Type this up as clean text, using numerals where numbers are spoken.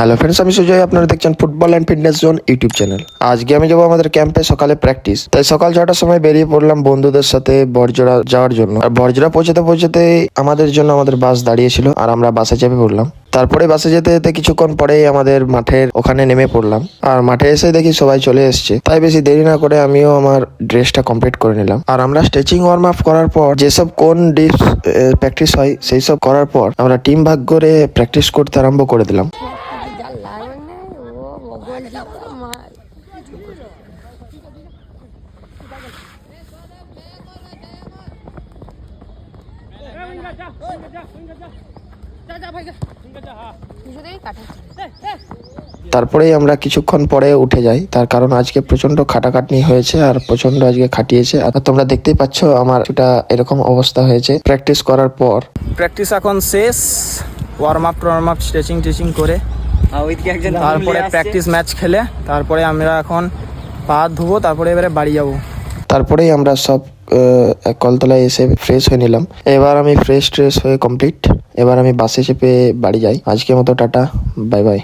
Hello friends, আমি সুজয়। আপনারা দেখছেন football and fitness zone YouTube channel. আজকে আমি যাবো আমাদের ক্যাম্পে সকালে প্র্যাকটিস। তাই সকাল 6টার সময় বেরিয়ে পড়লাম বন্ধুদের সাথে বড়জোড়া যাওয়ার জন্য। আর বড়জোড়া পৌঁছাতে আমাদের জন্য আমাদের বাস দাঁড়িয়েছিল আর আমরা বাসে চেপে পড়লাম। তারপরে বাসে যেতে যেতে কিছুক্ষণ পরেই আমাদের মাঠের ওখানে নেমে পড়লাম। আর মাঠে এসে দেখি সবাই চলে এসছে, তাই বেশি দেরি না করে আমিও আমার ড্রেসটা কমপ্লিট করে নিলাম। আর আমরা স্ট্রেচিং ওয়ার্ম আপ করার পর যেসব কোন ডিপস প্র্যাকটিস হয় সেই সব করার পর আমরা টিম ভাগ করে প্র্যাকটিস করতে আরম্ভ করে দিলাম। তারপরেই আমরা কিছুক্ষণ পরে উঠে যাই, তার কারণ আজকে প্রচন্ড খাটাখাটনি হয়েছে আর প্রচন্ড আজকে খাটিয়েছে। আর তোমরা দেখতেই পাচ্ছ আমার এটা এরকম অবস্থা হয়েছে প্র্যাকটিস করার পর। প্র্যাকটিস এখন শেষ, ওয়ার্ম আপ স্ট্রেচিং করে তারপরে প্র্যাকটিস ম্যাচ খেলে তারপরে আমরা এখন পা ধুবো, তারপরে এবারে বাড়ি যাবো। তারপরেই আমরা সব কলতলায় এসে ফ্রেশ হয়ে নিলাম। এবার আমি ফ্রেশ হয়ে কমপ্লিট। এবার আমি বাসে চেপে বাড়ি যাই। আজকের মতো টাটা, বাই বাই।